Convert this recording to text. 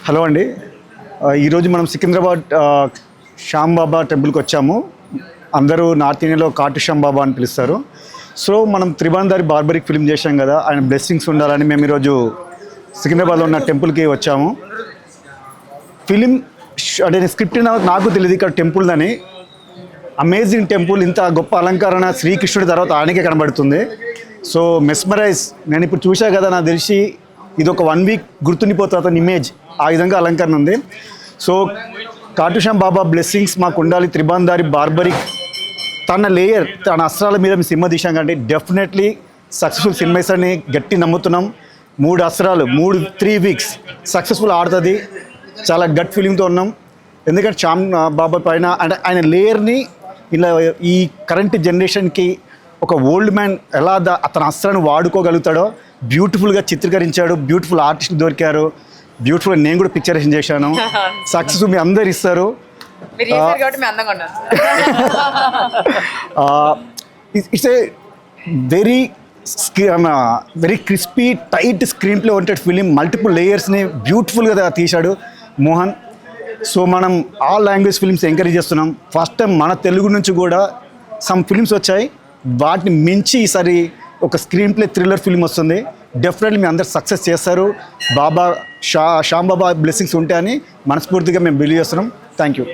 Hello అండి. ఈరోజు మనం సికింద్రాబాద్ శ్యాంబాబా టెంపుల్కి వచ్చాము. అందరూ నార్త్ ఇండియాలో కాటు శ్యాంబాబా అని పిలుస్తారు. సో మనం త్రిభువనధారి బార్బరిక్ ఫిల్మ్ చేశాం కదా, ఆయన బ్లెస్సింగ్స్ ఉండాలని మేము ఈరోజు సికింద్రాబాద్లో ఉన్న టెంపుల్కి వచ్చాము. ఫిలిం అంటే స్క్రిప్ట్ నాకు తెలియదు, ఇక్కడ టెంపుల్ అని అమేజింగ్ టెంపుల్, ఇంత గొప్ప అలంకరణ శ్రీకృష్ణుడి తర్వాత ఆయనకే కనబడుతుంది. సో మెస్మరైజ్, నేను ఇప్పుడు చూసా కదా, నాకు తెలిసి ఇది ఒక 1 వీక్ గుర్తుండిపోతుంది అతని ఇమేజ్, ఆ విధంగా అలంకరణ ఉంది. సో కాటు శ్యాంబాబా బ్లెస్సింగ్స్ మాకు ఉండాలి. త్రిభువనధారి బార్బరిక్ తన లేయర్, తన అస్త్రాల మీద మేము సినిమా తీసాం కంటే డెఫినెట్లీ సక్సెస్ఫుల్ సినిమాస్ అని గట్టి నమ్ముతున్నాం. 3 అస్త్రాలు 3 వీక్స్ సక్సెస్ఫుల్ ఆడుతుంది. చాలా గట్ ఫీలింగ్తో ఉన్నాం. ఎందుకంటే శ్యామ్ బాబా పైన అంటే ఆయన లేయర్ని ఇలా ఈ కరెంట్ జనరేషన్కి ఒక ఓల్డ్ మ్యాన్ ఎలా అతని అస్త్రాన్ని వాడుకోగలుగుతాడో బ్యూటిఫుల్గా చిత్రీకరించాడు. బ్యూటిఫుల్ ఆర్టిస్టులు దొరికారు. బ్యూటిఫుల్గా నేను కూడా పిక్చరేషన్ చేశాను. సక్సెస్ మీ అందరు ఇస్తారు. It's a very crispy tight screenplay oriented film. Multiple లేయర్స్ని బ్యూటిఫుల్గా తీశాడు మోహన్. సో మనం ఆల్ లాంగ్వేజ్ ఫిల్మ్స్ ఎంకరేజ్ చేస్తున్నాం. ఫస్ట్ టైం మన తెలుగు నుంచి కూడా సమ్ ఫిల్మ్స్ వచ్చాయి. వాటిని మించి ఈసారి ఒక స్క్రీన్ ప్లే థ్రిల్లర్ ఫిల్మ్ వస్తుంది. డెఫినెట్లీ మీ అందరు సక్సెస్ చేస్తారు. శ్యాంబాబా బ్లెస్సింగ్స్ ఉంటాయని మనస్ఫూర్తిగా మేము బిలీవ్ చేస్తున్నాం. Thank you.